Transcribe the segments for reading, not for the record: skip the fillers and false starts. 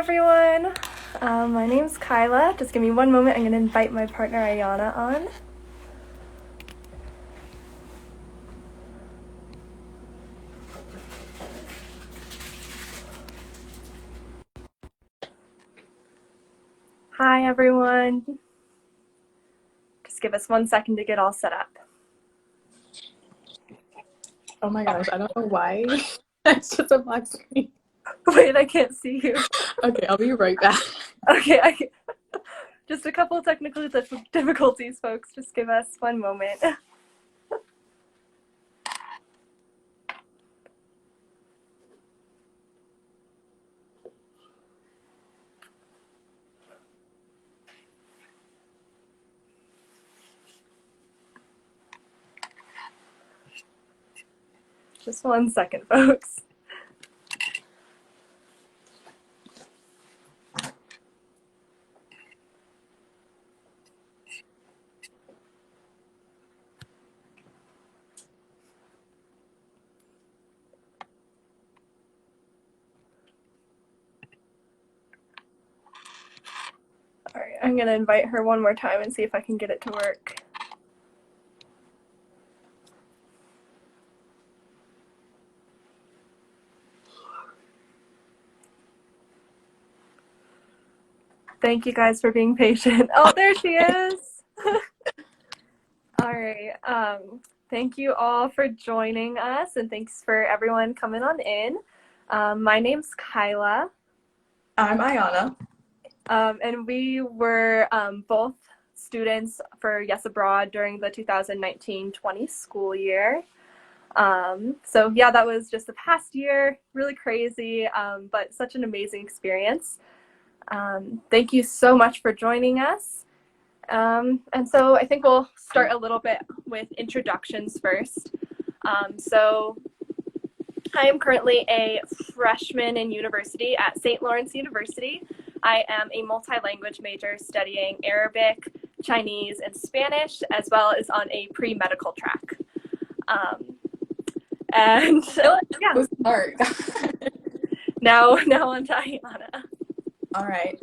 everyone. My name's Kyla. Just give me one moment. I'm going to invite my partner Ayana on. Hi, everyone. Just give us 1 second to get all set up. Oh my gosh, I don't know why. It's just a black screen. Wait, I can't see you. Okay, I'll be right back. Okay, just a couple of technical difficulties, folks. Just give us 1 moment. Just 1 second, folks. All right, I'm going to invite her one more time and see if I can get it to work. Thank you guys for being patient. Oh, there she is. All right. Thank you all for joining us, and thanks for everyone coming on in. My name's Kyla. I'm Ayana. And we were both students for Yes Abroad during the 2019-20 school year. So yeah, that was just the past year, really crazy, but such an amazing experience. Thank you so much for joining us. And so I think we'll start a little bit with introductions first. So I am currently a freshman in university at St. Lawrence University. I am a multi-language major studying Arabic, Chinese, and Spanish, as well as on a pre-medical track. And yeah. Start. Now on to Ayana. All right.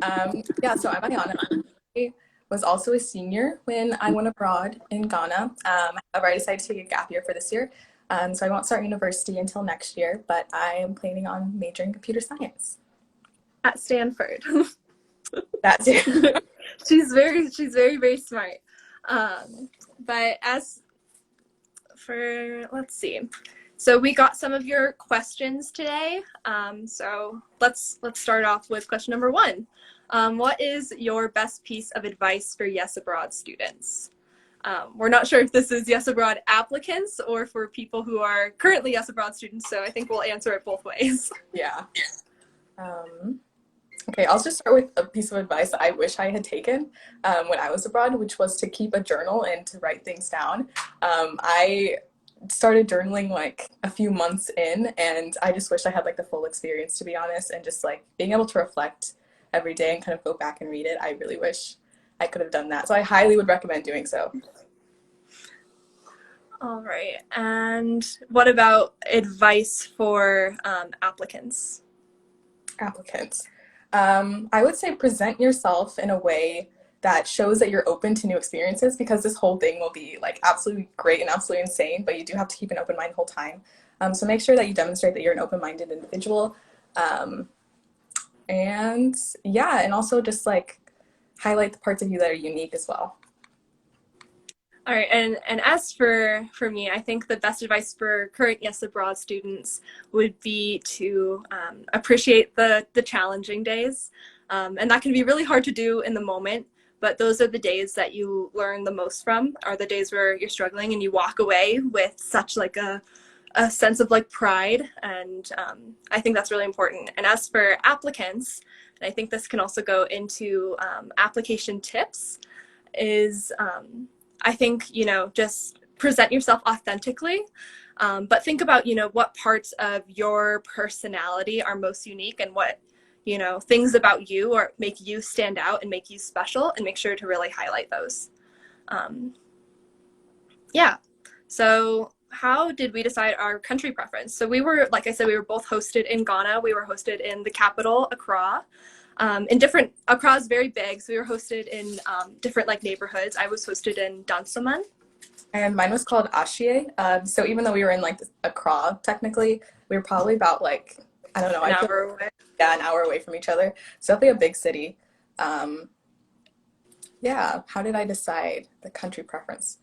So I'm Ayana. I was also a senior when I went abroad in Ghana. However, I decided to take a gap year for this year. So I won't start university until next year, but I am planning on majoring in computer science. At Stanford. That's it. She's very, very smart. But as for, let's see. So we got some of your questions today. So let's start off with question number 1. What is your best piece of advice for Yes Abroad students? We're not sure if this is Yes Abroad applicants or for people who are currently Yes Abroad students, so I think we'll answer it both ways. Yeah. Okay, I'll just start with a piece of advice I wish I had taken when I was abroad, which was to keep a journal and to write things down. I started journaling like a few months in, and I just wish I had like the full experience, to be honest, and just like being able to reflect every day and kind of go back and read it. I really wish I could have done that. So I highly would recommend doing so. All right. And what about advice for applicants? Applicants. I would say present yourself in a way that shows that you're open to new experiences, because this whole thing will be like absolutely great and absolutely insane, but you do have to keep an open mind the whole time. So make sure that you demonstrate that you're an open-minded individual. And also just like highlight the parts of you that are unique as well. All right, and as for me, I think the best advice for current Yes Abroad students would be to appreciate the challenging days. And that can be really hard to do in the moment, but those are the days that you learn the most from, are the days where you're struggling and you walk away with such like a sense of like pride. And I think that's really important. And as for applicants, and I think this can also go into application tips, is I think, just present yourself authentically, but think about, what parts of your personality are most unique and what, things about you or make you stand out and make you special, and make sure to really highlight those. So how did we decide our country preference? So we were, like I said, we were both hosted in Ghana. We were hosted in the capital, Accra. in different, across very big. So we were hosted in different like neighborhoods. I was hosted in Dansoman. And mine was called Ashie. So even though we were in like Accra, technically, we were probably about like, I don't know, An I feel hour away. yeah, an hour away from each other. So definitely a big city. Um, yeah, how did I decide the country preference?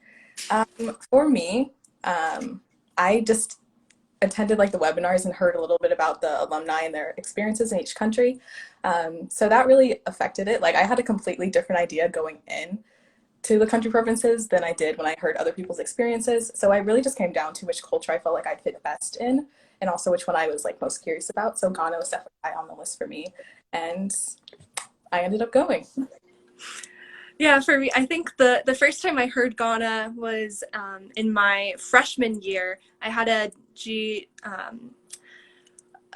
For me, I just attended like the webinars and heard a little bit about the alumni and their experiences in each country. So that really affected it. Like I had a completely different idea going in to the country preferences than I did when I heard other people's experiences. So I really just came down to which culture I felt like I'd fit best in and also which one I was like most curious about. So Ghana was definitely high on the list for me. And I ended up going. Yeah, for me, I think the first time I heard Ghana was in my freshman year. I had a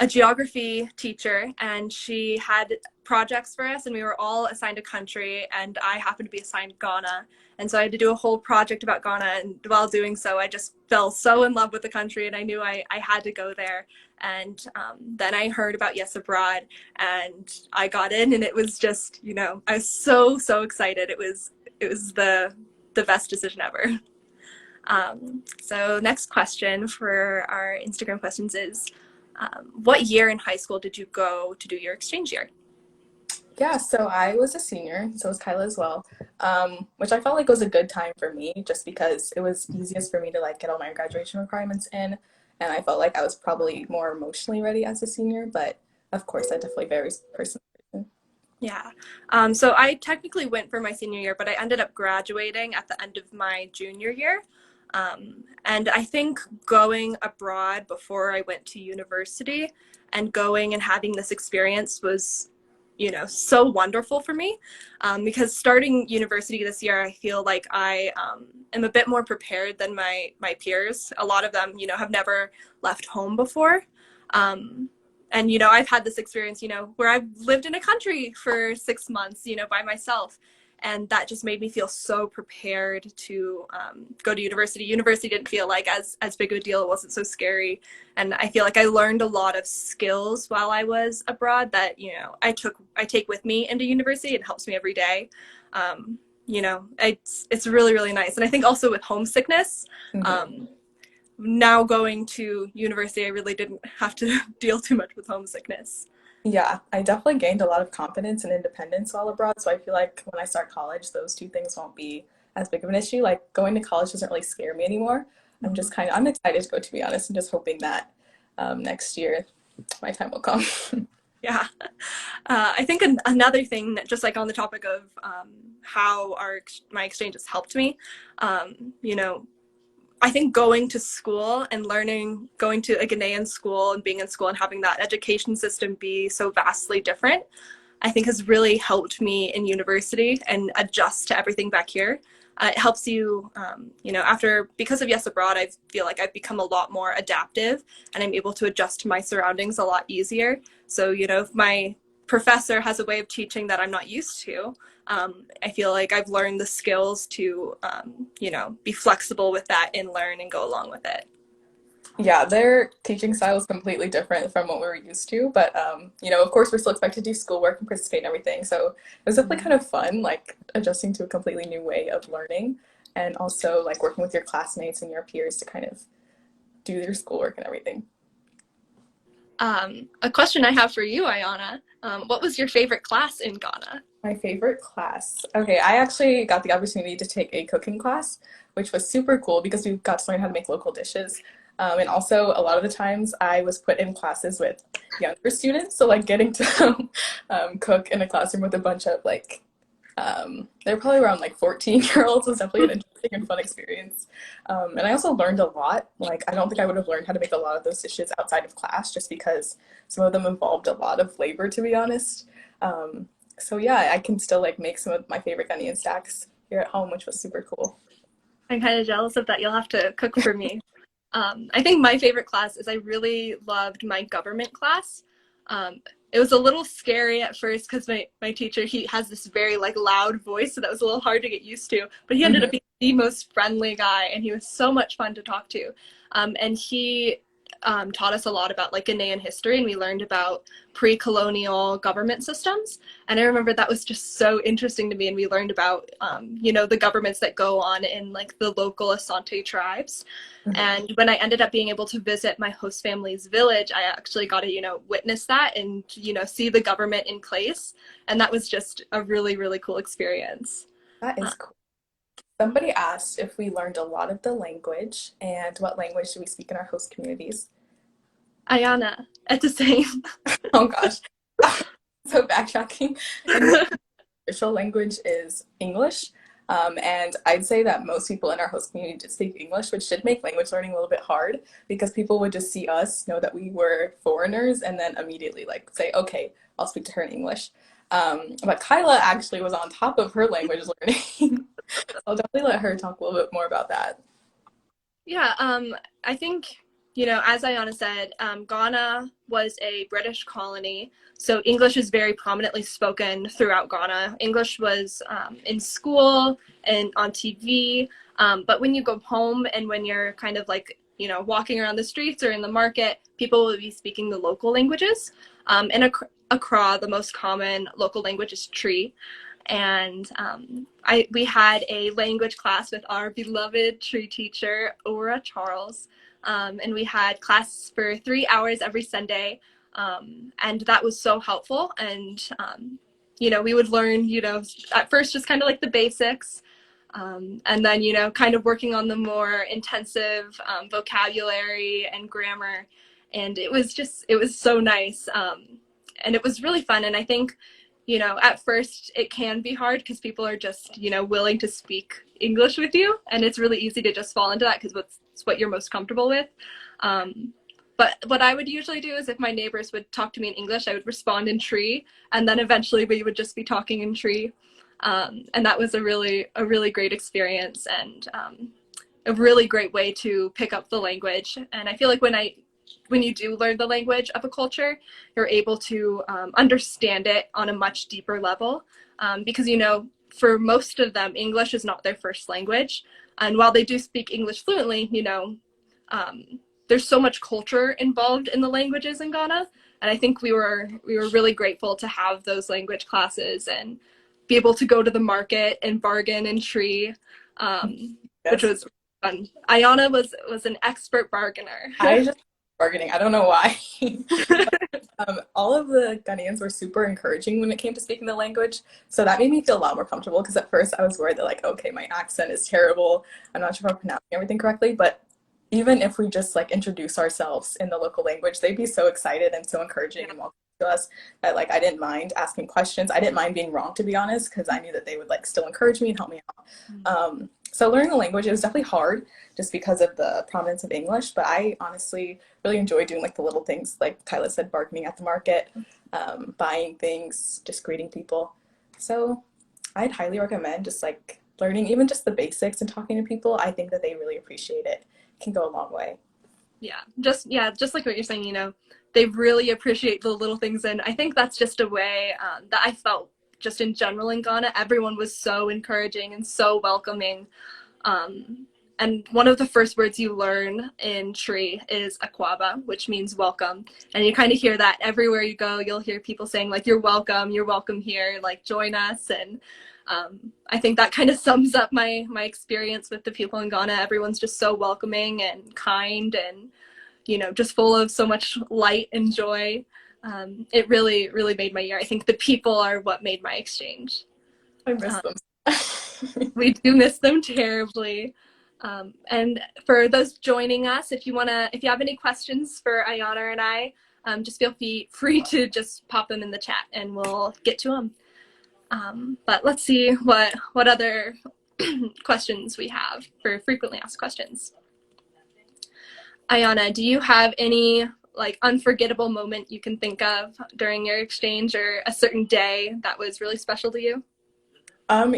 geography teacher, and she had projects for us, and we were all assigned a country, and I happened to be assigned Ghana. And so I had to do a whole project about Ghana, and while doing so, I just fell so in love with the country, and I knew I had to go there. And then I heard about Yes Abroad, and I got in, and it was just, I was so excited. It was the best decision ever. So next question for our Instagram questions is, what year in high school did you go to do your exchange year? Yeah, so I was a senior, so was Kyla as well, which I felt like was a good time for me just because it was easiest for me to like get all my graduation requirements in, and I felt like I was probably more emotionally ready as a senior, but of course that definitely varies person to person. Yeah. So I technically went for my senior year, but I ended up graduating at the end of my junior year. And I think going abroad before I went to university and going and having this experience was, so wonderful for me. Because starting university this year, I feel like I am a bit more prepared than my peers. A lot of them, have never left home before. And I've had this experience, where I've lived in a country for 6 months, by myself, and that just made me feel so prepared to go to university. University didn't feel like as big of a deal. It wasn't so scary, and I feel like I learned a lot of skills while I was abroad that I take with me into university. It helps me every day. It's really nice, and I think also with homesickness. Mhm. Now going to university, I really didn't have to deal too much with homesickness. Yeah, I definitely gained a lot of confidence and independence while abroad, so I feel like when I start college, those two things won't be as big of an issue. Like going to college doesn't really scare me anymore. I'm excited to go, to be honest, and just hoping that next year my time will come. Yeah. I think another thing, just like on the topic of how my exchanges helped me, you know, I think going to school and going to a Ghanaian school and being in school and having that education system be so vastly different, I think has really helped me in university and adjust to everything back here. It helps you, because of Yes Abroad, I feel like I've become a lot more adaptive and I'm able to adjust to my surroundings a lot easier. So, if my professor has a way of teaching that I'm not used to, I feel like I've learned the skills to, be flexible with that and learn and go along with it. Yeah, their teaching style is completely different from what we were used to, but of course we're still expected to do schoolwork and participate in everything. So it was definitely kind of fun, like adjusting to a completely new way of learning and also like working with your classmates and your peers to kind of do your schoolwork and everything. A question I have for you, Ayana. What was your favorite class in Ghana? My favorite class. Okay, I actually got the opportunity to take a cooking class, which was super cool because we got to learn how to make local dishes. And also, a lot of the times I was put in classes with younger students. So, like, getting to cook in a classroom with a bunch of, like, they're probably around like 14-year-olds was definitely an interesting and fun experience. And I also learned a lot. Like, I don't think I would have learned how to make a lot of those dishes outside of class just because some of them involved a lot of labor, to be honest. So yeah, I can still like make some of my favorite onion stacks here at home, which was super cool. I'm kind of jealous of that. You'll have to cook for me. I think my favorite class is I really loved my government class. It was a little scary at first because my teacher, he has this very like loud voice, so that was a little hard to get used to. But he ended up Mhm. being the most friendly guy, and he was so much fun to talk to. And he taught us a lot about like Ghanaian history, and we learned about pre-colonial government systems. And I remember that was just so interesting to me. And we learned about, the governments that go on in like the local Asante tribes. Mhm. And when I ended up being able to visit my host family's village, I actually got to, witness that and, see the government in place. And that was just a really, really cool experience. That Uh, is cool. Somebody asked if we learned a lot of the language and what language do we speak in our host communities. Ayana, at the same. Oh gosh. So backtracking. And the official language is English. And I'd say that most people in our host community just speak English, which did make language learning a little bit hard because people would just see us, know that we were foreigners, and then immediately like say, okay, I'll speak to her in English. But Kyla actually was on top of her language learning. I'll definitely let her talk a little bit more about that. Yeah, I think, as Ayana said, Ghana was a British colony, so English is very prominently spoken throughout Ghana. English was in school and on TV, but when you go home and when you're kind of like, walking around the streets or in the market, people will be speaking the local languages. In Accra, the most common local language is Tree. And we had a language class with our beloved tree teacher, Ora Charles, and we had class for 3 hours every Sunday, and that was so helpful. And we would learn, at first just kind of like the basics, and then kind of working on the more intensive vocabulary and grammar, and it was so nice, and it was really fun. And I think at first it can be hard because people are just, willing to speak English with you. And it's really easy to just fall into that because it's what you're most comfortable with. But what I would usually do is if my neighbors would talk to me in English, I would respond in Tree. And then eventually we would just be talking in Tree. And that was a really great experience, and a really great way to pick up the language. And I feel like when you do learn the language of a culture, you're able to understand it on a much deeper level, because for most of them, English is not their first language, and while they do speak English fluently, there's so much culture involved in the languages in Ghana, and I think we were really grateful to have those language classes and be able to go to the market and bargain in Tree, which Yes. was fun. Ayana was an expert bargainer. I just bargaining. I don't know why. All of the Ghanaians were super encouraging when it came to speaking the language. So that made me feel a lot more comfortable because at first I was worried that like, okay, my accent is terrible. I'm not sure if I'm pronouncing everything correctly, but even if we just like introduce ourselves in the local language, they'd be so excited and so encouraging and welcoming to us that like I didn't mind asking questions. I didn't mind being wrong, to be honest, because I knew that they would like still encourage me and help me out. So learning the language, it was definitely hard just because of the prominence of English, but I honestly really enjoy doing like the little things, like Kyla said, bargaining at the market, buying things, just greeting people. So I'd highly recommend just like learning even just the basics and talking to people. I think that they really appreciate it. It can go a long way. Just like what you're saying, they really appreciate the little things, and I think that's just a way that I felt just in general in Ghana. Everyone was so encouraging and so welcoming. And one of the first words you learn in Tree is Akwaba, which means welcome. And you kind of hear that everywhere you go. You'll hear people saying like, you're welcome here, like join us. And I think that kind of sums up my experience with the people in Ghana. Everyone's just so welcoming and kind, and just full of so much light and joy. It really, really made my year. I think the people are what made my exchange. I miss Uh, them. we do miss them terribly. And for those joining us, if you have any questions for Ayana and I, just feel free to just pop them in the chat and we'll get to them. But let's see what other questions we have for frequently asked questions. Ayana, do you have any like unforgettable moment you can think of during your exchange, or a certain day that was really special to you?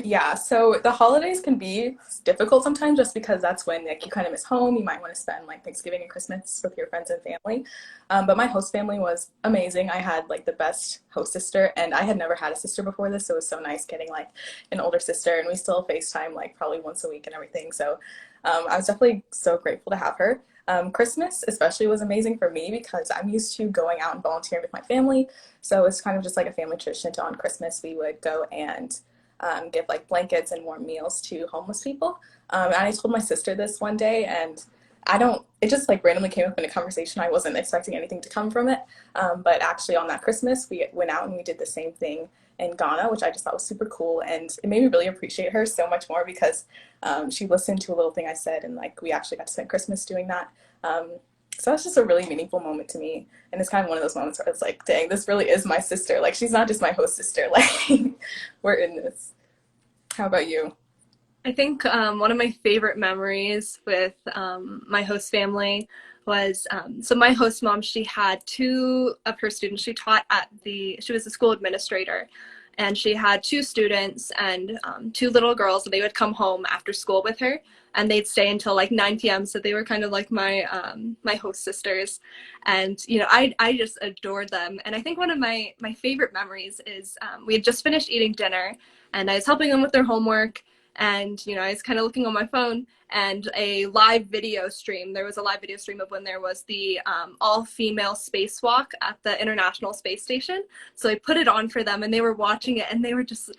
Yeah, so the holidays can be difficult sometimes just because that's when like you kind of miss home. You might want to spend like Thanksgiving and Christmas with your friends and family. But my host family was amazing. I had like the best host sister, and I had never had a sister before this, so it was so nice getting like an older sister, and we still FaceTime like probably once a week and everything. So I was definitely so grateful to have her. Christmas especially was amazing for me because I'm used to going out and volunteering with my family. So it's kind of just like a family tradition to on Christmas we would go and give like blankets and warm meals to homeless people. And I told my sister this one day, and it just like randomly came up in a conversation. I wasn't expecting anything to come from it. But actually, on that Christmas, we went out and we did the same thing in Ghana, which I just thought was super cool. And it made me really appreciate her so much more because she listened to a little thing I said, and like we actually got to spend Christmas doing that. So that's just a really meaningful moment to me. And it's kind of one of those moments where it's like, dang, this really is my sister. Like, she's not just my host sister. Like, we're in this. How about you? I think one of my favorite memories with my host family was so my host mom, she had two of her students. She taught she was a school administrator, and she had two students and two little girls, and they would come home after school with her, and they'd stay until like 9 p.m. So they were kind of like my host sisters, and I just adored them. And I think one of my favorite memories is we had just finished eating dinner, and I was helping them with their homework, and I was kind of looking on my phone, and there was a live video stream of when there was the all-female spacewalk at the International Space Station. So I put it on for them, and they were watching it, and they were just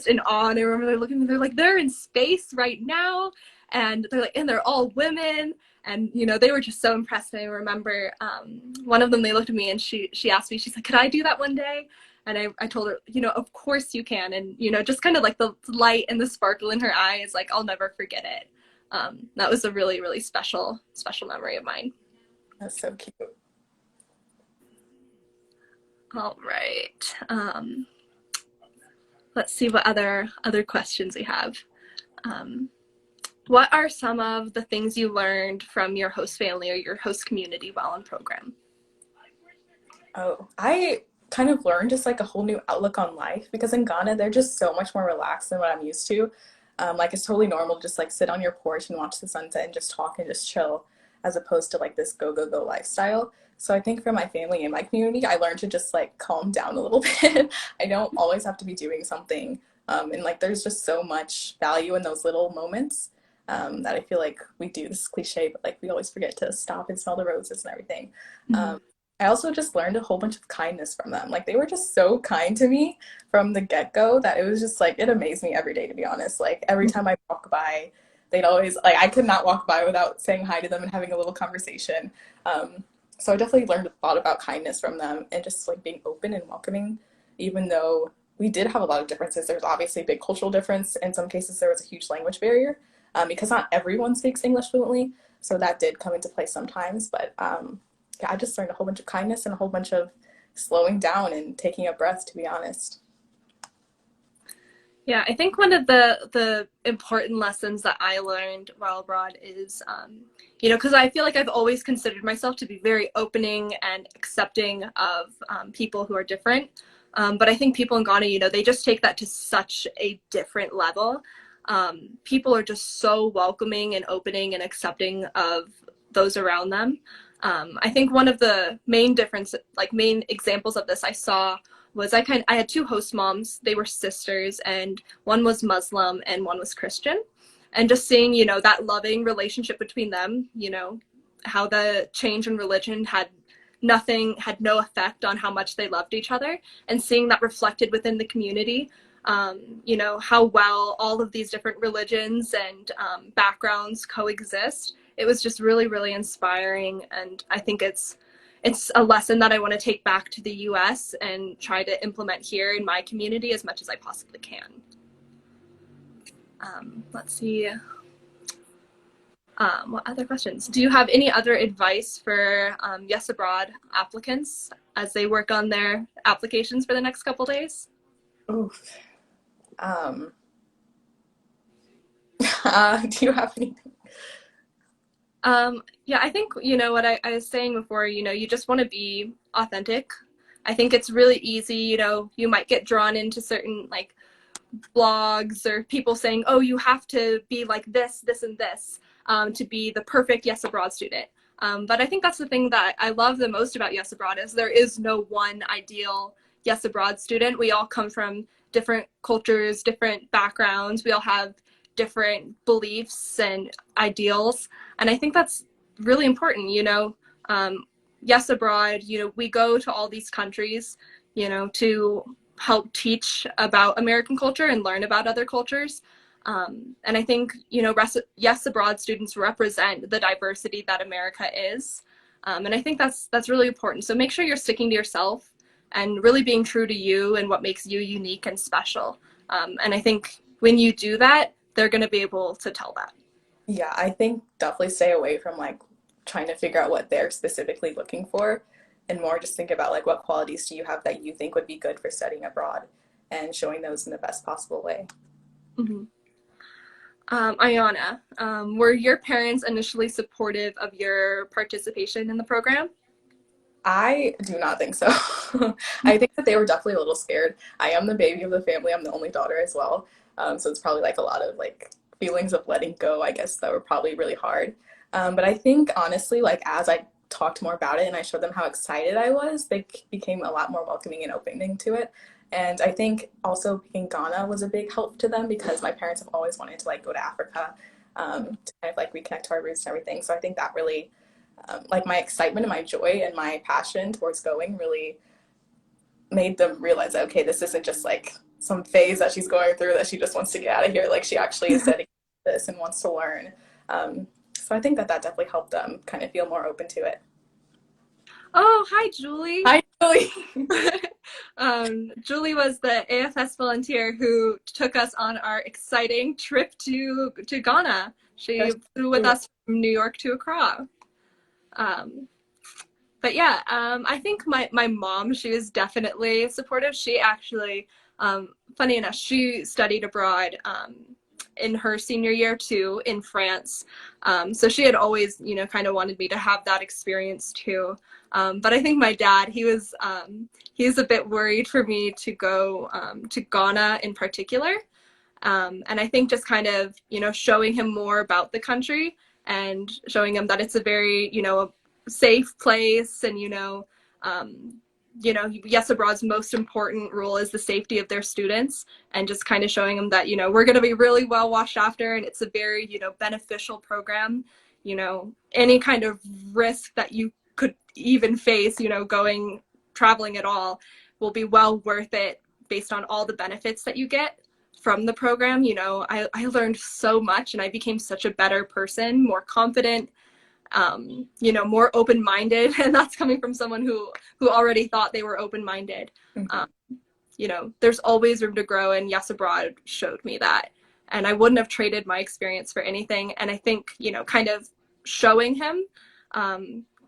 in awe. And I remember they're looking at me, they're like, they're in space right now, and they're like, and they're all women. And they were just so impressed. And I remember one of them, they looked at me, and she asked me, she's like, could I do that one day? And I told her, of course you can. And, just kind of like the light and the sparkle in her eyes, like, I'll never forget it. That was a really, really special memory of mine. That's so cute. All right. Let's see what other questions we have. What are some of the things you learned from your host family or your host community while on program? Oh, I kind of learned just like a whole new outlook on life because in Ghana, they're just so much more relaxed than what I'm used to. Like it's totally normal to just like sit on your porch and watch the sunset and just talk and just chill as opposed to like this go, go, go lifestyle. So I think for my family and my community, I learned to just like calm down a little bit. I don't always have to be doing something. And like there's just so much value in those little moments that I feel like we do. This is cliche, but like we always forget to stop and smell the roses and everything. Mm-hmm. I also just learned a whole bunch of kindness from them. Like they were just so kind to me from the get-go that it was just like it amazed me every day, to be honest. Like every time I walk by, they'd always like I could not walk by without saying hi to them and having a little conversation. So I definitely learned a lot about kindness from them and just like being open and welcoming, even though we did have a lot of differences. There's obviously a big cultural difference. In some cases, there was a huge language barrier because not everyone speaks English fluently. So that did come into play sometimes. But yeah, I just learned a whole bunch of kindness and a whole bunch of slowing down and taking a breath, to be honest. Yeah, I think one of the important lessons that I learned while abroad is, because I feel like I've always considered myself to be very opening and accepting of people who are different. But I think people in Ghana, they just take that to such a different level. People are just so welcoming and opening and accepting of those around them. I think one of the main examples of this I saw was I had two host moms. They were sisters, and one was Muslim and one was Christian. And just seeing, that loving relationship between them, how the change in religion had no effect on how much they loved each other, and seeing that reflected within the community, how well all of these different religions and backgrounds coexist. It was just really, really inspiring. And I think it's a lesson that I want to take back to the US and try to implement here in my community as much as I possibly can. Let's see. What other questions? Do you have any other advice for Yes Abroad applicants as they work on their applications for the next couple days? Oof. Do you have anything? Yeah, I think, what I was saying before, you just want to be authentic. I think it's really easy, you might get drawn into certain like blogs or people saying, oh, you have to be like this, and this to be the perfect Yes Abroad student. But I think that's the thing that I love the most about Yes Abroad is there is no one ideal Yes Abroad student. We all come from different cultures, different backgrounds. We all have different beliefs and ideals. And I think that's really important, yes, abroad, we go to all these countries, to help teach about American culture and learn about other cultures. And I think, yes, abroad students represent the diversity that America is. And I think that's really important. So make sure you're sticking to yourself and really being true to you and what makes you unique and special. And I think when you do that, they're going to be able to tell that. Yeah, I think definitely stay away from like trying to figure out what they're specifically looking for and more just think about like what qualities do you have that you think would be good for studying abroad and showing those in the best possible way. Mm-hmm. Ayana, were your parents initially supportive of your participation in the program? I do not think so. I think that they were definitely a little scared. I am the baby of the family. I'm the only daughter as well. So it's probably like a lot of like feelings of letting go, I guess, that were probably really hard. But I think honestly, like as I talked more about it and I showed them how excited I was, they became a lot more welcoming and opening to it. And I think also being Ghana was a big help to them because my parents have always wanted to like go to Africa to kind of like reconnect to our roots and everything. So I think that really like my excitement and my joy and my passion towards going really made them realize that okay, this isn't just like some phase that she's going through that she just wants to get out of here. Like she actually is dedicated to this and wants to learn. So I think that that definitely helped them kind of feel more open to it. Oh, hi, Julie. Hi, Julie. Julie was the AFS volunteer who took us on our exciting trip to Ghana. She flew with us from New York to Accra. But yeah, I think my mom, she was definitely supportive. She actually, funny enough, she studied abroad in her senior year too in France. So she had always, kind of wanted me to have that experience too. But I think my dad, he was a bit worried for me to go to Ghana in particular. And I think just kind of, showing him more about the country and showing him that it's a very, safe place and, yes, abroad's most important rule is the safety of their students and just kind of showing them that, we're going to be really well watched after and it's a very, beneficial program. Any kind of risk that you could even face, traveling at all will be well worth it based on all the benefits that you get from the program. I learned so much and I became such a better person, more confident, more open-minded. And that's coming from someone who already thought they were open-minded. There's always room to grow. And Yes Abroad showed me that. And I wouldn't have traded my experience for anything. And I think, kind of showing him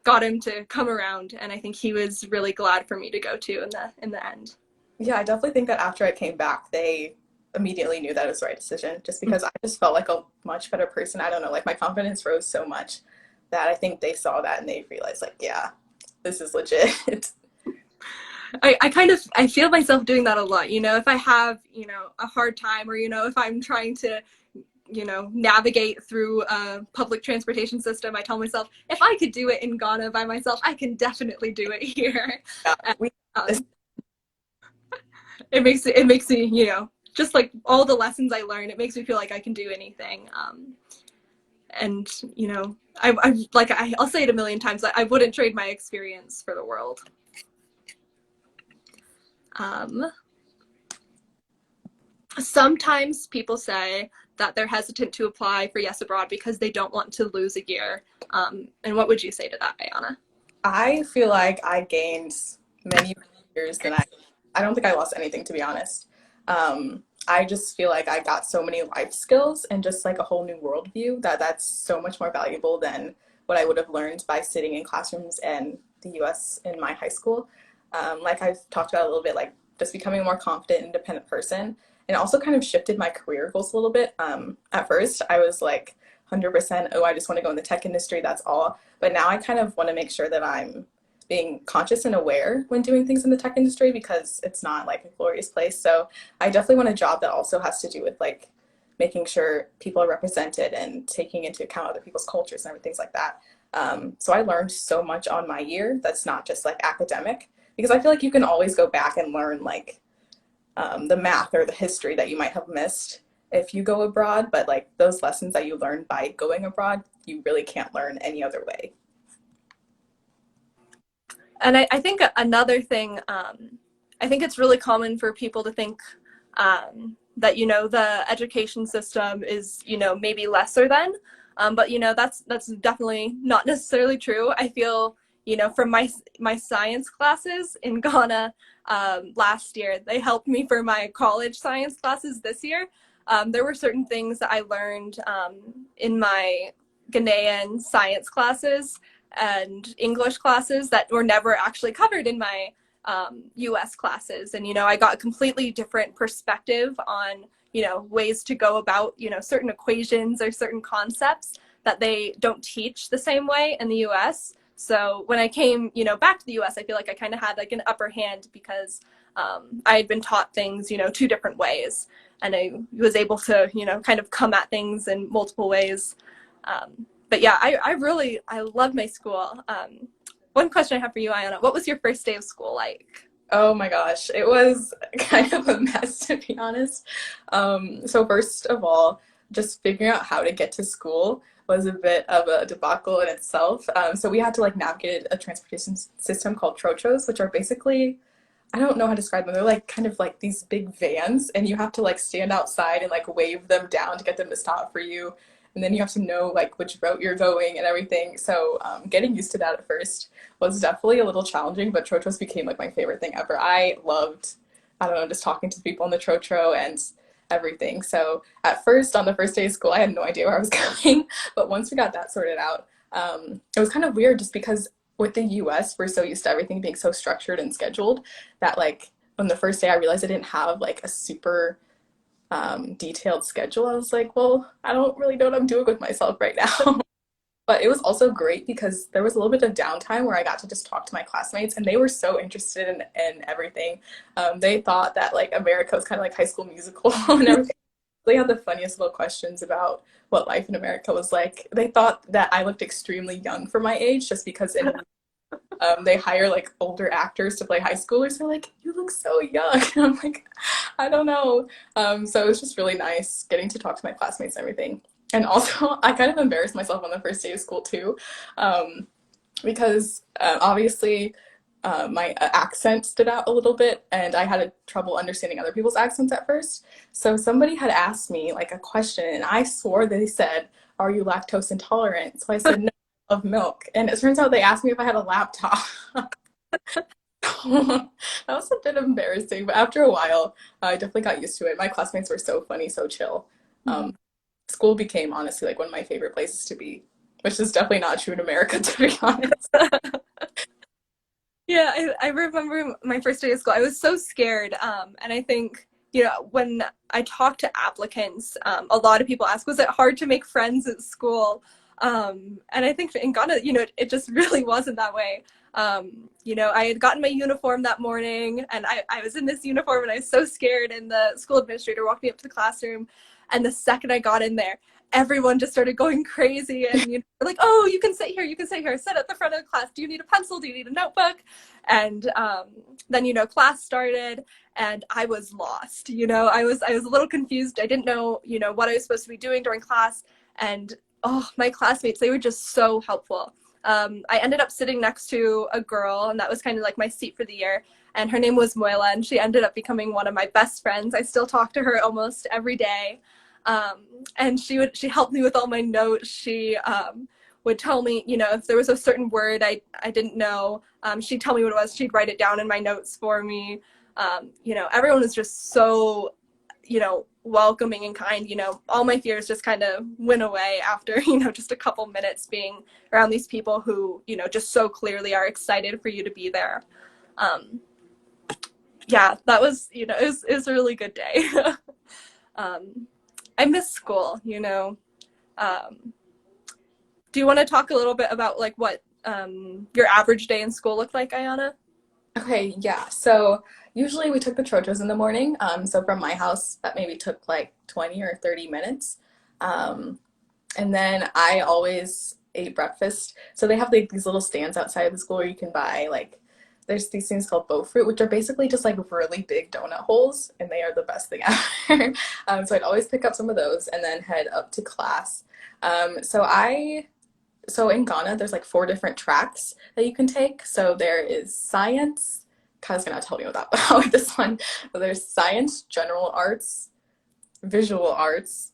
got him to come around. And I think he was really glad for me to go to in the end. Yeah, I definitely think that after I came back, they immediately knew that it was the right decision just because I just felt like a much better person. I don't know, like my confidence rose so much that I think they saw that and they realized like, yeah, this is legit. I feel myself doing that a lot. If I have, a hard time or, if I'm trying to, navigate through a public transportation system, I tell myself, if I could do it in Ghana by myself, I can definitely do it here. Yeah, And, it makes me, just like all the lessons I learned, it makes me feel like I can do anything. And, I'll say it a million times, I wouldn't trade my experience for the world. Sometimes people say that they're hesitant to apply for Yes Abroad because they don't want to lose a year. And what would you say to that, Ayana? I feel like I gained many years than I don't think I lost anything, to be honest. I just feel like I got so many life skills and just like a whole new worldview that's so much more valuable than what I would have learned by sitting in classrooms in the US in my high school. Like I've talked about a little bit, like just becoming a more confident, independent person, and also kind of shifted my career goals a little bit. At first, I was like 100%, oh, I just want to go in the tech industry, that's all. But now I kind of want to make sure that I'm being conscious and aware when doing things in the tech industry because it's not like a glorious place. So I definitely want a job that also has to do with like making sure people are represented and taking into account other people's cultures and everything like that. So I learned so much on my year that's not just like academic because I feel like you can always go back and learn like the math or the history that you might have missed if you go abroad, but like those lessons that you learn by going abroad, you really can't learn any other way. And I think another thing, I think it's really common for people to think that, the education system is, maybe lesser than, but, that's definitely not necessarily true. I feel, from my science classes in Ghana last year, they helped me for my college science classes this year. There were certain things that I learned in my Ghanaian science classes and English classes that were never actually covered in my US classes. And, I got a completely different perspective on, ways to go about, certain equations or certain concepts that they don't teach the same way in the US. So when I came, back to the US, I feel like I kind of had like an upper hand because I had been taught things, two different ways. And I was able to, kind of come at things in multiple ways. But yeah, I love my school. One question I have for you, Ayana, what was your first day of school like? Oh my gosh, it was kind of a mess to be honest. So first of all, just figuring out how to get to school was a bit of a debacle in itself. So we had to like navigate a transportation system called trochos, which are basically, I don't know how to describe them. They're like kind of like these big vans, and you have to like stand outside and like wave them down to get them to stop for you. And then you have to know like which route you're going and everything. So getting used to that at first was definitely a little challenging, but Trochos became like my favorite thing ever. I loved, I don't know, just talking to people on the Trocho and everything. So at first, on the first day of school, I had no idea where I was going. But once we got that sorted out, it was kind of weird just because with the US, we're so used to everything being so structured and scheduled that like on the first day I realized I didn't have like a super detailed schedule. I was like, well, I don't really know what I'm doing with myself right now. But it was also great because there was a little bit of downtime where I got to just talk to my classmates, and they were so interested in everything. They thought that like America was kind of like High School Musical and everything. They had the funniest little questions about what life in America was like. They thought that I looked extremely young for my age just because in they hire like older actors to play high schoolers. They're like, you look so young. And I'm like, I don't know. So it was just really nice getting to talk to my classmates and everything. And also, I kind of embarrassed myself on the first day of school too, because obviously my accent stood out a little bit, and I had trouble understanding other people's accents at first. So somebody had asked me like a question, and I swore they said, "Are you lactose intolerant?" So I said, "No, I love milk." And it turns out they asked me if I had a laptop. That was a bit embarrassing, but after a while, I definitely got used to it. My classmates were so funny, so chill. Um, School became honestly like one of my favorite places to be, which is definitely not true in America, to be honest. Yeah, I remember my first day of school. I was so scared. And I think, when I talked to applicants, a lot of people ask, was it hard to make friends at school? And I think in Ghana, it just really wasn't that way. I had gotten my uniform that morning, and I was in this uniform, and I was so scared, and the school administrator walked me up to the classroom, and the second I got in there, everyone just started going crazy, and like, oh, you can sit here, sit at the front of the class. Do you need a pencil? Do you need a notebook? And then class started, and I was lost. I was a little confused. I didn't know what I was supposed to be doing during class, and oh, my classmates, they were just so helpful. I ended up sitting next to a girl, and that was kind of like my seat for the year. And her name was Moila, and she ended up becoming one of my best friends. I still talk to her almost every day. And she helped me with all my notes. She would tell me, if there was a certain word I didn't know, she'd tell me what it was. She'd write it down in my notes for me. Everyone was just so, welcoming and kind. All my fears just kind of went away after, just a couple minutes being around these people who, just so clearly are excited for you to be there. Yeah, that was, it was a really good day. I miss school. Do you want to talk a little bit about like what your average day in school looked like, Ayana? Okay, yeah. So usually we took the Trochos in the morning. So from my house, that maybe took like 20 or 30 minutes. Um, and then I always ate breakfast. So they have like these little stands outside of the school where you can buy like there's these things called bow fruit, which are basically just like really big donut holes, and they are the best thing ever. So I'd always pick up some of those and then head up to class. So I So in Ghana, there's like four different tracks that you can take. So there is science. Kyla's gonna tell me about this one. So there's science, general arts, visual arts,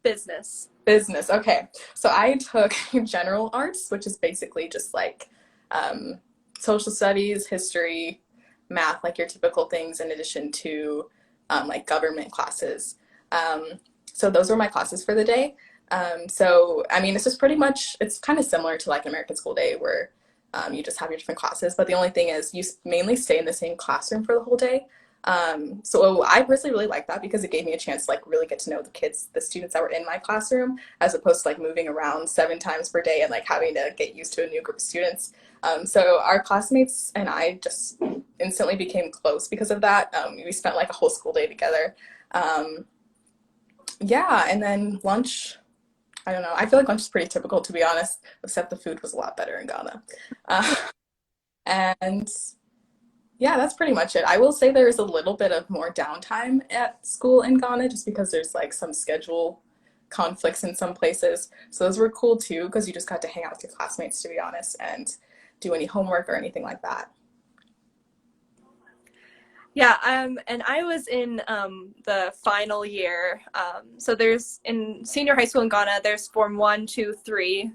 Business. business. Okay. So I took general arts, which is basically just like um, social studies, history, math, like your typical things, in addition to like government classes. Um, so those were my classes for the day. So I mean, it's just pretty much it's kind of similar to like American School Day where you just have your different classes, but the only thing is you mainly stay in the same classroom for the whole day. So I personally really like that because it gave me a chance to like really get to know the kids, the students that were in my classroom, as opposed to like moving around 7 times per day and like having to get used to a new group of students. So our classmates and I just instantly became close because of that. We spent like a whole school day together. Um, yeah, and then lunch. I don't know. I feel like lunch is pretty typical, to be honest, except the food was a lot better in Ghana. Uh, and yeah, that's pretty much it. I will say there is a little bit of more downtime at school in Ghana just because there's like some schedule conflicts in some places. So those were cool too because you just got to hang out with your classmates, to be honest, and do any homework or anything like that. Yeah, and I was in the final year. So there's in senior high school in Ghana, there's Form 1, 2, 3,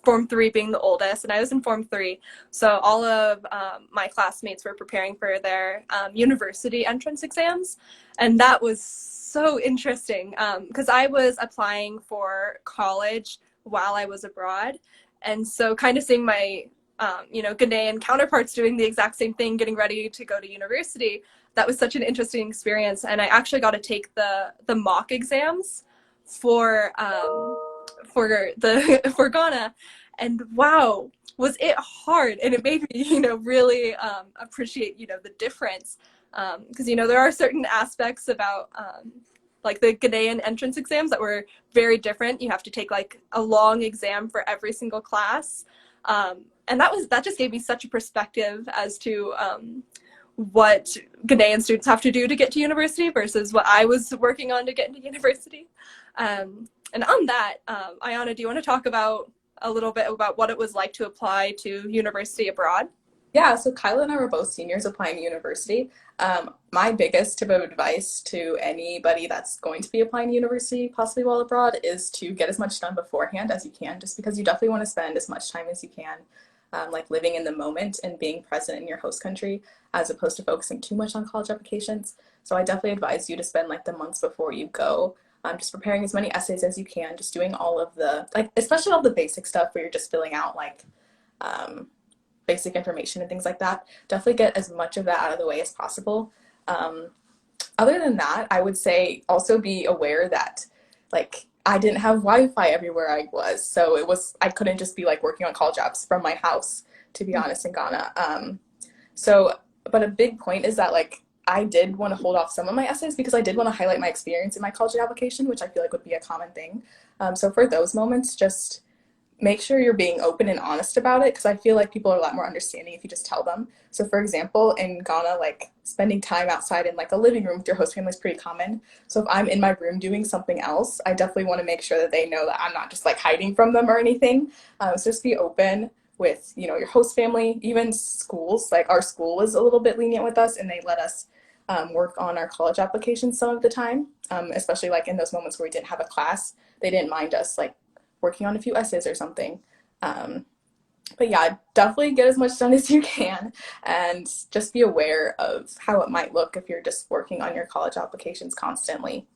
Form 3 being the oldest, and I was in Form 3. So all of my classmates were preparing for their university entrance exams, and that was so interesting because I was applying for college while I was abroad, and so kind of seeing my Ghanaian counterparts doing the exact same thing, getting ready to go to university. That was such an interesting experience, and I actually got to take the mock exams for for Ghana, and wow, was it hard? And it made me really appreciate the difference because there are certain aspects about like the Ghanaian entrance exams that were very different. You have to take like a long exam for every single class. And that just gave me such a perspective as to what Ghanaian students have to do to get to university versus what I was working on to get into university. And on that, Ayana, do you want to talk about a little bit about what it was like to apply to university abroad? Yeah, so Kyla and I were both seniors applying to university. My biggest tip of advice to anybody that's going to be applying to university, possibly while abroad, is to get as much done beforehand as you can, just because you definitely want to spend as much time as you can, like living in the moment and being present in your host country, as opposed to focusing too much on college applications. So I definitely advise you to spend like the months before you go, just preparing as many essays as you can, just doing all of the, like, especially all the basic stuff where you're just filling out like, um, basic information and things like that. Definitely get as much of that out of the way as possible. Um, Other than that, I would say also be aware that like I didn't have Wi-Fi everywhere I was, so I couldn't just be like working on college apps from my house, to be honest, in Ghana. So, but a big point is that like I did want to hold off some of my essays because I did want to highlight my experience in my college application, which I feel like would be a common thing. So for those moments, just make sure you're being open and honest about it because I feel like people are a lot more understanding if you just tell them. So for example, in Ghana, like spending time outside in like a living room with your host family is pretty common. So if I'm in my room doing something else, I definitely want to make sure that they know that I'm not just like hiding from them or anything. So just be open with your host family, even schools. Like our school was a little bit lenient with us and they let us work on our college applications some of the time, especially like in those moments where we didn't have a class. They didn't mind us like working on a few essays or something. Um, but yeah, definitely get as much done as you can and just be aware of how it might look if you're just working on your college applications constantly.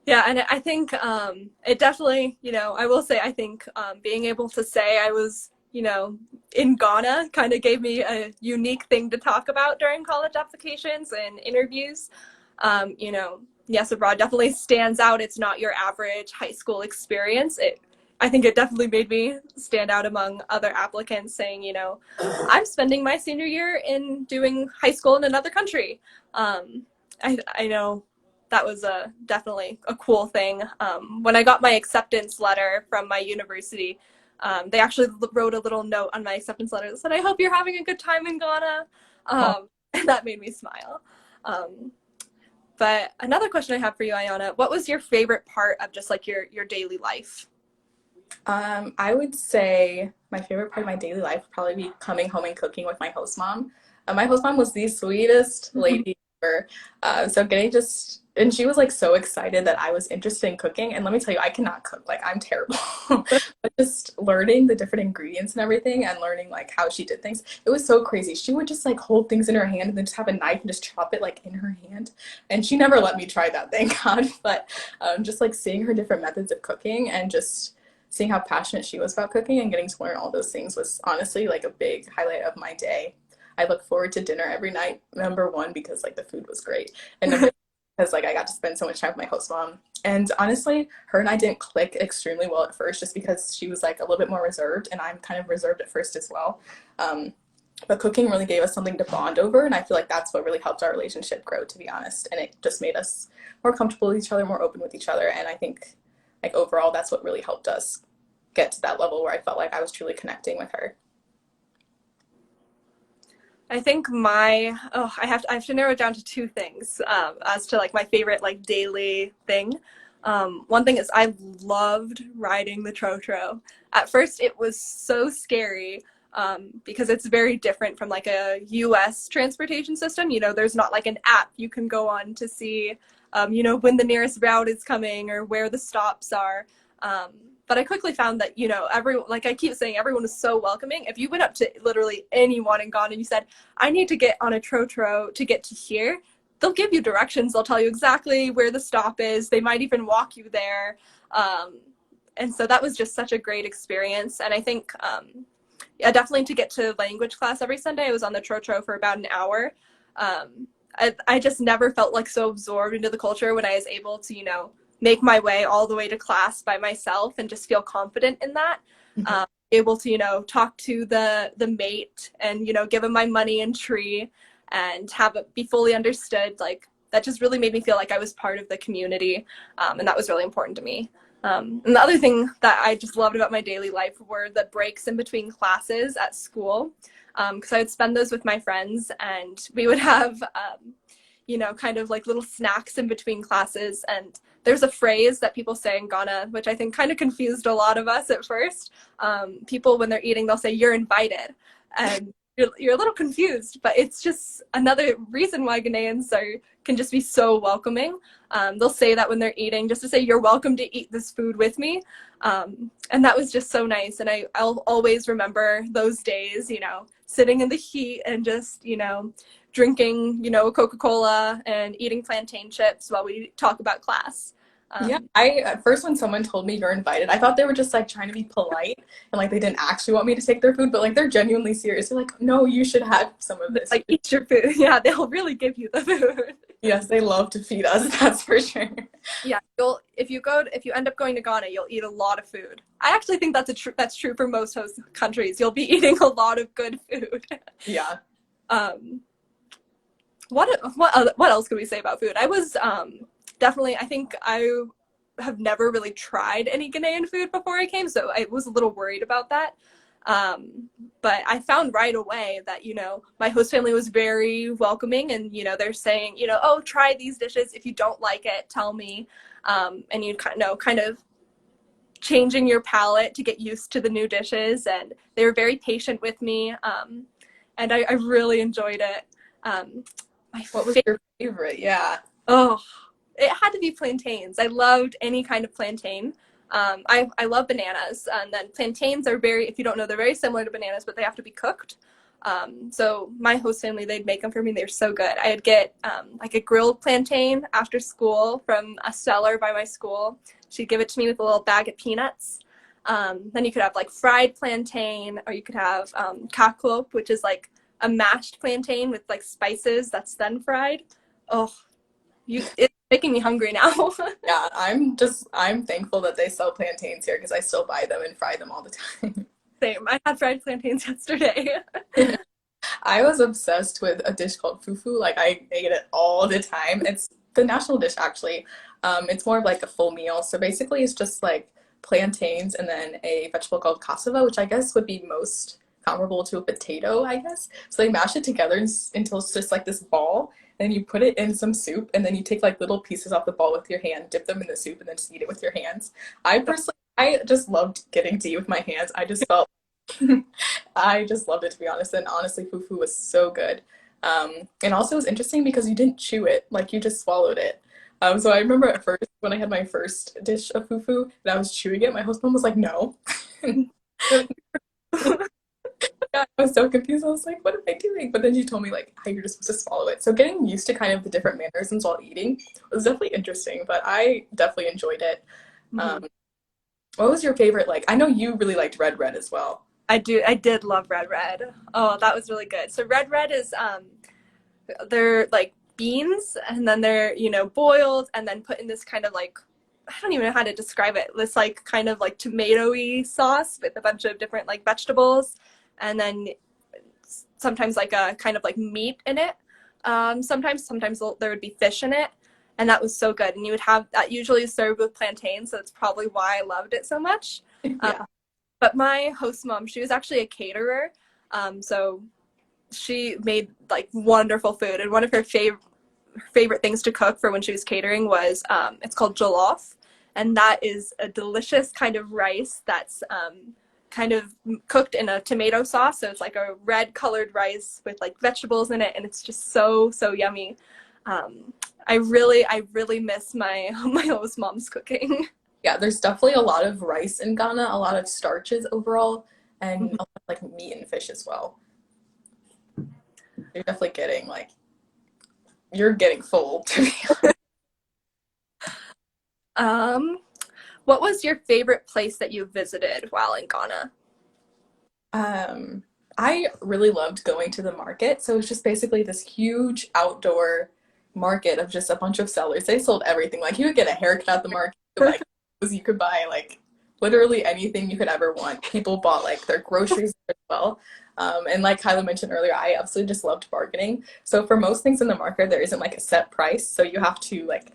Yeah, and I think it definitely, I will say, I think being able to say I was, in Ghana kind of gave me a unique thing to talk about during college applications and interviews. Yes, abroad definitely stands out. It's not your average high school experience. I think it definitely made me stand out among other applicants saying, I'm spending my senior year in doing high school in another country. I know that was definitely a cool thing. When I got my acceptance letter from my university, they actually wrote a little note on my acceptance letter that said, I hope you're having a good time in Ghana. And that made me smile. But another question I have for you, Ayana, what was your favorite part of just like your daily life? I would say my favorite part of my daily life would probably be coming home and cooking with my host mom. My host mom was the sweetest lady ever. So getting just, and she was like so excited that I was interested in cooking. And let me tell you, I cannot cook. Like I'm terrible. But just learning the different ingredients and everything and learning like how she did things, it was so crazy. She would just like hold things in her hand and then just have a knife and just chop it like in her hand. And she never let me try that, thank God. But just like seeing her different methods of cooking and just seeing how passionate she was about cooking and getting to learn all those things was honestly like a big highlight of my day. I look forward to dinner every night. Number one, because like the food was great, and number two, because like I got to spend so much time with my host mom. And honestly, her and I didn't click extremely well at first, just because she was like a little bit more reserved, and I'm kind of reserved at first as well. But cooking really gave us something to bond over, and I feel like that's what really helped our relationship grow, to be honest. And it just made us more comfortable with each other, more open with each other, and I think like overall that's what really helped us get to that level where I felt like I was truly connecting with her. I think I have to narrow it down to two things as to like my favorite like daily thing. One thing is I loved riding the Trotro. At first, it was so scary because it's very different from like a U.S. transportation system. You know, there's not like an app you can go on to see, when the nearest route is coming or where the stops are. But I quickly found that, like I keep saying, everyone is so welcoming. If you went up to literally anyone in Ghana and you said, I need to get on a Trotro to get to here, they'll give you directions. They'll tell you exactly where the stop is. They might even walk you there. And so that was just such a great experience. And I think, yeah, definitely to get to language class every Sunday, I was on the Trotro for about an hour. I just never felt like so absorbed into the culture when I was able to, make my way all the way to class by myself and just feel confident in that. Able to, talk to the mate and, give him my money and tree and have it be fully understood. Like that just really made me feel like I was part of the community. And that was really important to me. And the other thing that I just loved about my daily life were the breaks in between classes at school. Because I would spend those with my friends and we would have, kind of like little snacks in between classes. And there's a phrase that people say in Ghana, which I think kind of confused a lot of us at first. People, when they're eating, they'll say, "You're invited." And you're a little confused, but it's just another reason why can just be so welcoming. They'll say that when they're eating, just to say, "You're welcome to eat this food with me." And that was just so nice. And I'll always remember those days, sitting in the heat and just, drinking, a Coca-Cola and eating plantain chips while we talk about class. Yeah, I at first when someone told me you're invited, I thought they were just like trying to be polite and like they didn't actually want me to take their food, but like they're genuinely serious. They're like, no, you should have some of this. Like, eat your food. Yeah, they'll really give you the food. Yes, they love to feed us, that's for sure. Yeah, if you end up going to Ghana, you'll eat a lot of food. I actually think that's true for most host countries. You'll be eating a lot of good food. Yeah. What else could we say about food? I was definitely, I think I have never really tried any Ghanaian food before I came, so I was a little worried about that. But I found right away that, my host family was very welcoming and, they're saying, oh, try these dishes. If you don't like it, tell me. And you kind of changing your palate to get used to the new dishes. And they were very patient with me. And I really enjoyed it. What was your favorite? Yeah. Oh, it had to be plantains. I loved any kind of plantain. I love bananas, and then plantains are if you don't know, they're very similar to bananas, but they have to be cooked. So my host family, they'd make them for me. They're so good. I'd get like a grilled plantain after school from a seller by my school. She'd give it to me with a little bag of peanuts. Then you could have like fried plantain, or you could have kaklop, which is like a mashed plantain with like spices that's then fried. Oh, it's making me hungry now. Yeah, I'm thankful that they sell plantains here because I still buy them and fry them all the time. Same. I had fried plantains yesterday. I was obsessed with a dish called fufu. Like I ate it all the time. It's the national dish actually. It's more of like a full meal. So basically it's just like plantains and then a vegetable called cassava, which I guess would be most comparable to a potato, I guess. So they mash it together until it's just like this ball. And you put it in some soup, and then you take like little pieces off the ball with your hand, dip them in the soup, and then just eat it with your hands. I personally I just loved getting tea with my hands. I just felt I just loved it, to be honest. And honestly, fufu was so good. And also it was interesting because you didn't chew it, like you just swallowed it. So I remember at first when I had my first dish of fufu and I was chewing it, my husband was like, "No." Yeah, I was so confused. I was like, "What am I doing?" But then she told me like how you're just supposed to swallow it. So getting used to kind of the different mannerisms while eating was definitely interesting. But I definitely enjoyed it. Mhm. Um, what was your favorite? Like, I know you really liked red as well. I did love red red. Oh, that was really good. So red red is they're like beans and then they're, boiled and then put in this kind of like I don't even know how to describe it. This like kind of like tomatoey sauce with a bunch of different like vegetables and then sometimes like a kind of like meat in it. Sometimes there would be fish in it, and that was so good. And you would have that usually served with plantain, so that's probably why I loved it so much. Yeah. But my host mom, she was actually a caterer, so she made like wonderful food. And one of her favorite things to cook for when she was catering was it's called jollof, and that is a delicious kind of rice that's kind of cooked in a tomato sauce. So it's like a red colored rice with like vegetables in it, and it's just so yummy. I really miss my my host mom's cooking. Yeah, there's definitely a lot of rice in Ghana, a lot of starches overall, and a lot of, like meat and fish as well. You're definitely getting like you're getting full to be um, what was your favorite place that you visited while in Ghana? Um, I really loved going to the market. So it was just basically this huge outdoor market of just a bunch of sellers. They sold everything. Like you could get a haircut at the market, you could buy clothes, you could buy like literally anything you could ever want. People bought like their groceries as well. And like Kyla mentioned earlier, I absolutely just loved bargaining. So for most things in the market, there isn't like a set price. So you have to like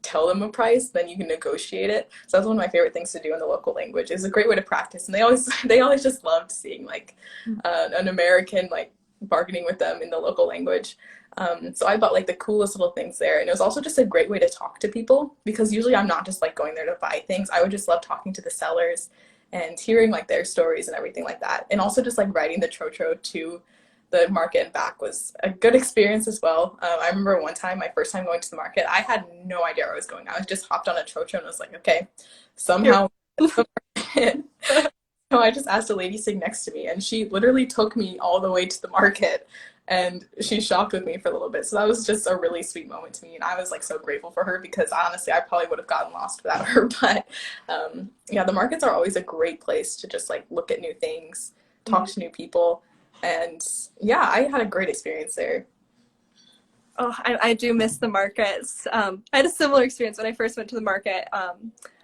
tell them a price, then you can negotiate it. So that's one of my favorite things to do in the local language. It's a great way to practice, and they always just loved seeing like an American like bargaining with them in the local language. So I bought like the coolest little things there, and it was also just a great way to talk to people because usually I'm not just like going there to buy things. I would just love talking to the sellers and hearing like their stories and everything like that, and also just like riding the trotro to the market and back was a good experience as well. I remember one time, my first time going to the market, I had no idea where I was going. I was just hopped on a trotro and was like, okay, somehow. So I just asked a lady sitting next to me, and she literally took me all the way to the market, and she shopped with me for a little bit. So that was just a really sweet moment to me, and I was like so grateful for her because honestly, I probably would have gotten lost without her. But yeah, the markets are always a great place to just like look at new things, talk to new people. And yeah, I had a great experience there. Oh, I do miss the markets. I had a similar experience when I first went to the market.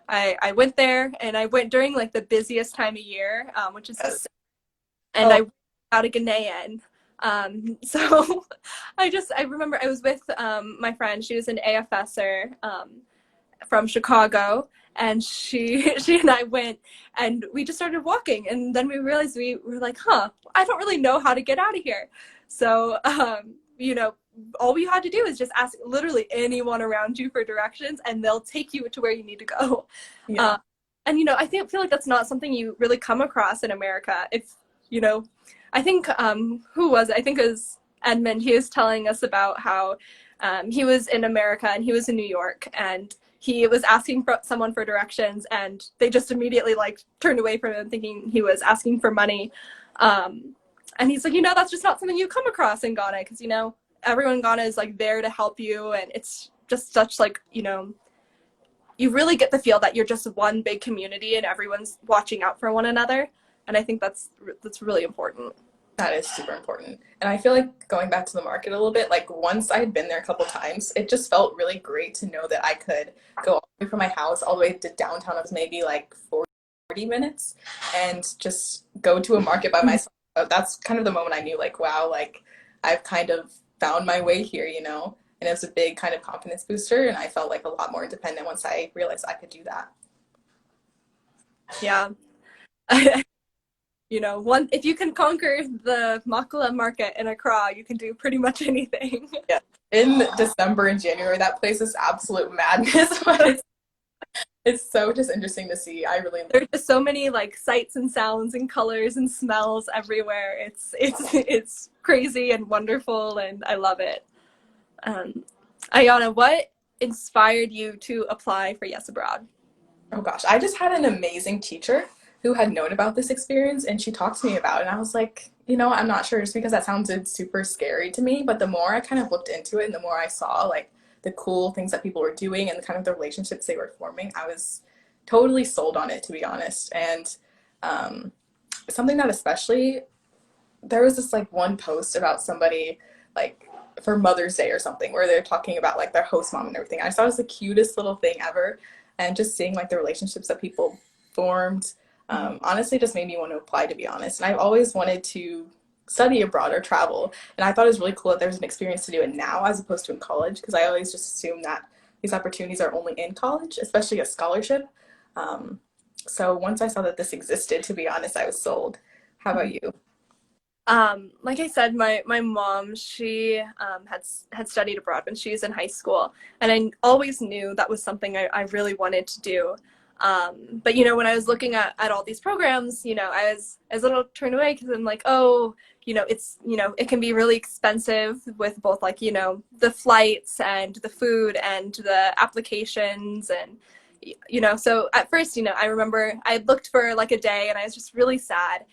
I went there and I went during like the busiest time of year, which is Yes. December, and Oh, I went out a Ghanaian. So I remember I was with my friend. She was an AFSer from Chicago, and she and I went and we just started walking, and then we realized we were like, huh, I don't really know how to get out of here. So all we had to do is just ask literally anyone around you for directions, and they'll take you to where you need to go. yeah. Uh, and feel like that's not something you really come across in America. If you know, I think who was it? I think it was Edmund. He was telling us about how he was in America and he was in New York, and he was asking for someone for directions, and they just immediately like turned away from him, thinking he was asking for money. And he's like, that's just not something you come across in Ghana, because everyone in Ghana is like there to help you, and it's just such like you really get the feel that you're just one big community and everyone's watching out for one another, and I think that's really important. That is super important. And I feel like going back to the market a little bit, like once I had been there a couple times, it just felt really great to know that I could go all the way from my house all the way to downtown. It was maybe like 40 minutes and just go to a market by myself. That's kind of the moment I knew like, wow, like I've kind of found my way here. And it was a big kind of confidence booster. And I felt like a lot more independent once I realized I could do that. Yeah. One if you can conquer the Makala market in Accra, you can do pretty much anything. Yeah. In December and January, that place is absolute madness, but It's so just interesting to see. I really There's just so many like sights and sounds and colors and smells everywhere. It's crazy and wonderful, and I love it. Um, Ayana, what inspired you to apply for Yes Abroad? Oh gosh, I just had an amazing teacher who had known about this experience and she talked to me about it. And I was like, I'm not sure just because that sounded super scary to me. But the more I kind of looked into it and the more I saw like the cool things that people were doing and the kind of the relationships they were forming, I was totally sold on it, to be honest. And um, something that especially there was this like one post about somebody like for Mother's Day or something where they're talking about like their host mom and everything. I thought it was the cutest little thing ever, and just seeing like the relationships that people formed, honestly, just made me want to apply. To be honest, and I've always wanted to study abroad or travel, and I thought it was really cool that there's an experience to do it now as opposed to in college because I always just assume that these opportunities are only in college, especially a scholarship. Um, so once I saw that this existed, to be honest, I was sold. How about you? Like I said, my mom, she had studied abroad when she was in high school, and I always knew that was something I really wanted to do. But when I was looking at all these programs, I was a little turned away because I'm like, oh, it can be really expensive with both like the flights and the food and the applications and so at first I remember I looked for like a day and I was just really sad.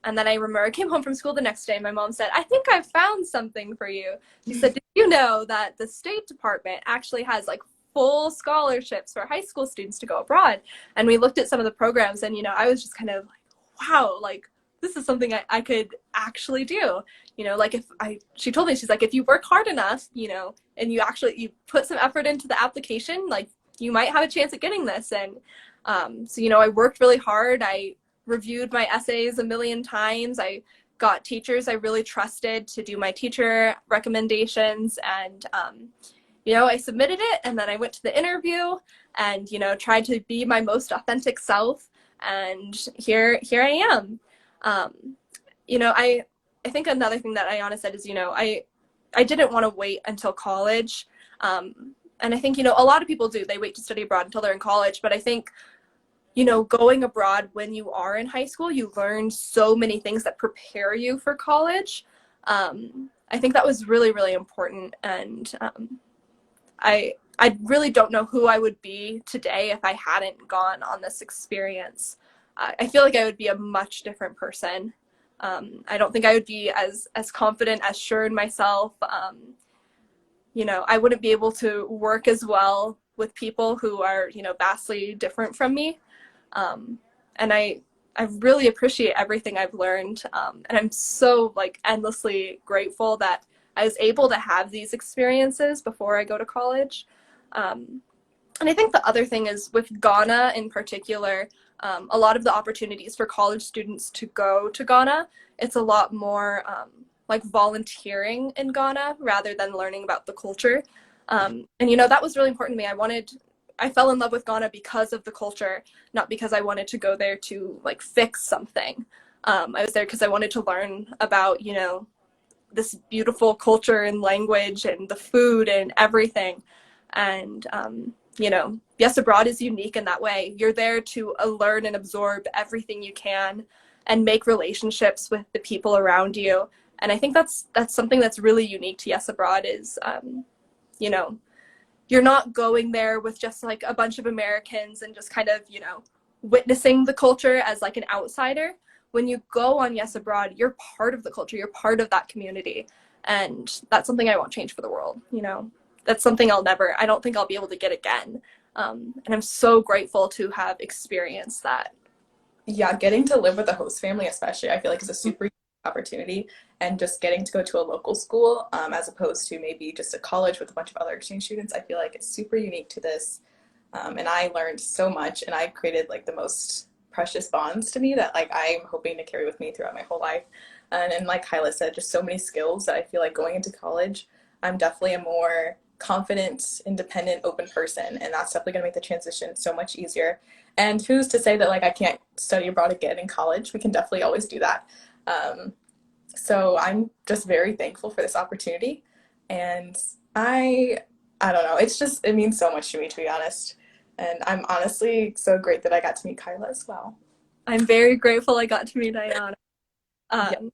And then I remember I came home from school the next day and my mom said, I think I found something for you. She said, did you know that the State Department actually has like full scholarships for high school students to go abroad? And we looked at some of the programs and, I was just kind of like, wow, like this is something I could actually do. Like she told me, she's like, if you work hard enough, and you put some effort into the application, like you might have a chance at getting this. And so, I worked really hard. I reviewed my essays a million times. I got teachers I really trusted to do my teacher recommendations. And, I submitted it and then I went to the interview and, tried to be my most authentic self. And here I am. Um, I think another thing that Ayana said is, I didn't want to wait until college. And I think, a lot of people do. They wait to study abroad until they're in college. But I think going abroad when you are in high school, you learn so many things that prepare you for college. I think that was really, really important. And I really don't know who I would be today if I hadn't gone on this experience. I feel like I would be a much different person. I don't think I would be as confident, as sure in myself. I wouldn't be able to work as well with people who are, vastly different from me. And I really appreciate everything I've learned. And I'm so like endlessly grateful that I was able to have these experiences before I go to college. Um, and I think the other thing is with Ghana in particular, a lot of the opportunities for college students to go to Ghana, it's a lot more like volunteering in Ghana rather than learning about the culture. And that was really important to me. I fell in love with Ghana because of the culture, not because I wanted to go there to like fix something. I was there because I wanted to learn about, this beautiful culture and language and the food and everything. And, Yes Abroad is unique in that way. You're there to learn and absorb everything you can and make relationships with the people around you. And I think that's something that's really unique to Yes Abroad is, you know, you're not going there with just like a bunch of Americans and just kind of, witnessing the culture as like an outsider. When you go on Yes Abroad, you're part of the culture, you're part of that community. And that's something I won't change for the world. That's something I don't think I'll be able to get again. And I'm so grateful to have experienced that. Yeah, getting to live with a host family, especially, I feel like is a super unique opportunity. And just getting to go to a local school, as opposed to maybe just a college with a bunch of other exchange students, I feel like it's super unique to this. And I learned so much, and I created like the most precious bonds to me that like I'm hoping to carry with me throughout my whole life. And like Kyla said, just so many skills that I feel like going into college, I'm definitely a more confident, independent, open person, and that's definitely going to make the transition so much easier. And who's to say that like I can't study abroad again in college? We can definitely always do that. Um, so I'm just very thankful for this opportunity, and I don't know. It means so much to me, to be honest. And I'm honestly so great that I got to meet Kyla as well. I'm very grateful I got to meet Ayana. Yeah. Um,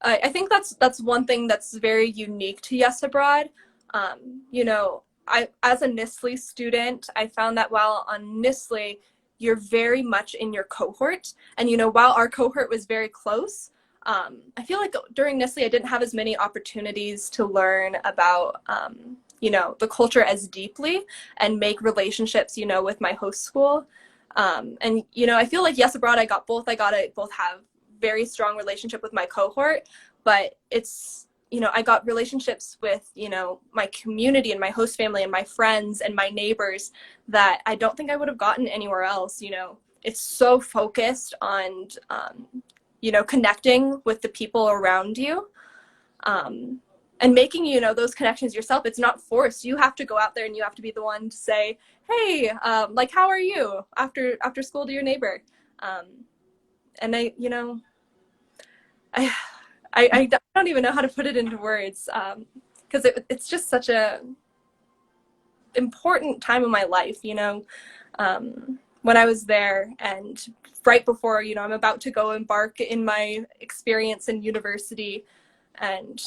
I think that's one thing that's very unique to Yes Abroad. I as a NISLE student, I found that while on NISLE, you're very much in your cohort, and while our cohort was very close, I feel like during NISLE I didn't have as many opportunities to learn about the culture as deeply and make relationships with my host school. And I feel like Yes Abroad, I got both. I got to both have very strong relationship with my cohort, but it's I got relationships with my community and my host family and my friends and my neighbors that I don't think I would have gotten anywhere else. It's so focused on connecting with the people around you, and making those connections yourself. It's not forced. You have to go out there and you have to be the one to say, hey, like, how are you after school to your neighbor. And I, I don't even know how to put it into words, because it's just such a important time of my life, when I was there, and right before, I'm about to go embark in my experience in university. And,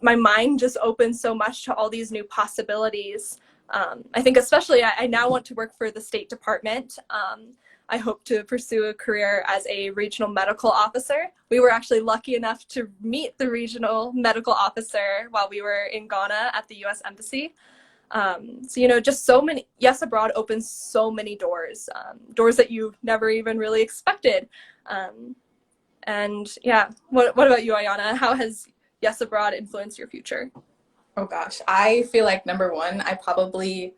my mind just opens so much to all these new possibilities. I think especially I now want to work for the State Department. I hope to pursue a career as a regional medical officer. We were actually lucky enough to meet the regional medical officer while we were in Ghana at the US Embassy. So, just so many, Yes Abroad opens so many doors, doors that you never even really expected. And yeah, what about you, Ayana? How has Yes Abroad influenced your future? Oh gosh, I feel like number one, I probably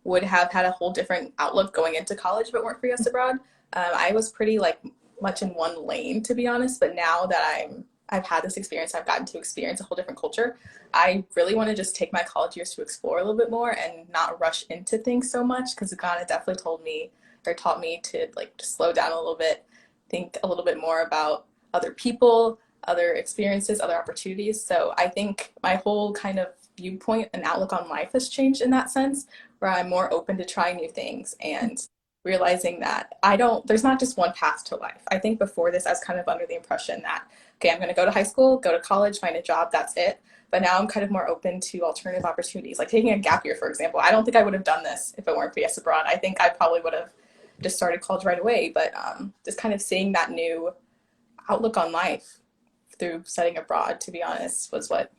would have had a whole different outlook going into college if it weren't for Yes Abroad. I was pretty like much in one lane to be honest, but now that I've had this experience, I've gotten to experience a whole different culture. I really want to just take my college years to explore a little bit more and not rush into things so much because Ghana definitely told me or taught me to like to slow down a little bit, think a little bit more about other people, other experiences, other opportunities. So I think my whole kind of viewpoint and outlook on life has changed in that sense where I'm more open to trying new things and realizing that there's not just one path to life. I think before this, I was kind of under the impression that, okay, I'm going to go to high school, go to college, find a job, that's it. But now I'm kind of more open to alternative opportunities, like taking a gap year, for example. I don't think I would have done this if it weren't for Yes Abroad. I think I probably would have just started college right away. But just kind of seeing that new outlook on life through studying abroad, to be honest, was what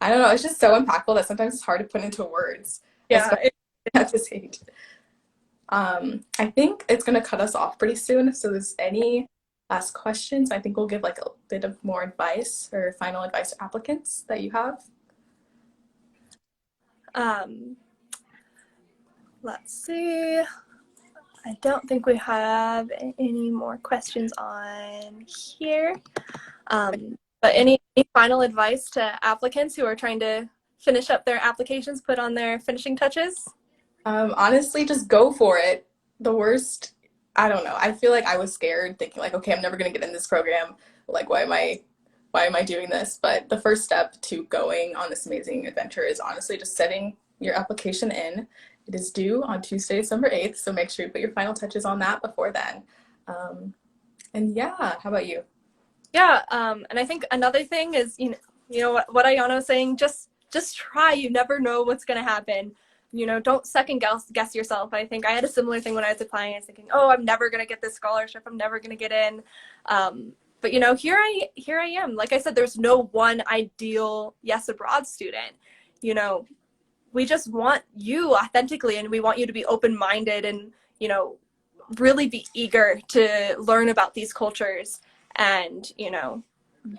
I don't know. It's just so impactful that sometimes it's hard to put into words, Yeah, especially at this age. I think it's going to cut us off pretty soon. So, there's any last questions? I think we'll give like a bit of more advice or final advice to applicants that you have. um, let's see. I don't think we have any more questions on here. But any final advice to applicants who are trying to finish up their applications, put on their finishing touches? Honestly, just go for it. The worst, I don't know. I feel like I was scared, thinking like, okay, I'm never gonna get in this program. Like, why am I doing this? But the first step to going on this amazing adventure is honestly just setting your application in. It is due on Tuesday, December 8th, so make sure you put your final touches on that before then. Um, and yeah, how about you? Yeah, and I think another thing is, what Ayana was saying, just try. You never know what's going to happen. Don't second guess yourself. I think I had a similar thing when I was applying. I was thinking, oh, I'm never going to get this scholarship. I'm never going to get in. But here I am. Like I said, there's no one ideal Yes Abroad student. You know, we just want you authentically, and we want you to be open-minded and really be eager to learn about these cultures and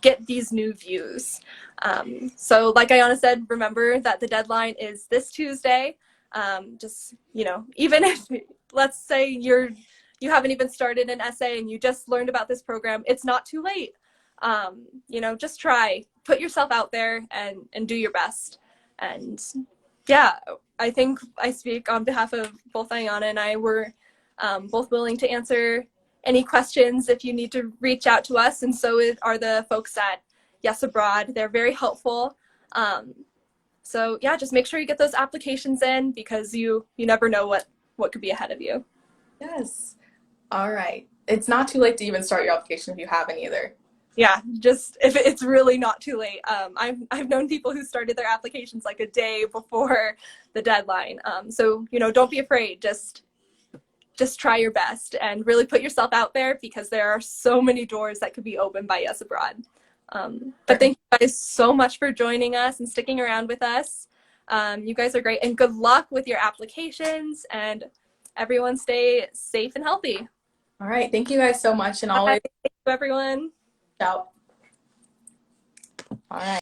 get these new views. So like Ayana said, remember that the deadline is this Tuesday. Just even if, let's say you haven't even started an essay and you just learned about this program, it's not too late. Just try, put yourself out there and do your best. And yeah, I think I speak on behalf of both Ayana and I. Were both willing to answer any questions if you need to reach out to us, and so are the folks at Yes Abroad. They're very helpful. So yeah, just make sure you get those applications in, because you never know what could be ahead of you. Yes. All right. It's not too late to even start your application if you haven't either. Yeah, just if it's really not too late. I've known people who started their applications like a day before the deadline. So don't be afraid. Just try your best and really put yourself out there, because there are so many doors that could be opened by Yes Abroad. But thank you guys so much for joining us and sticking around with us. You guys are great, and good luck with your applications, and everyone stay safe and healthy. All right. Thank you guys so much, and Bye. always Thank you, everyone. out. All right.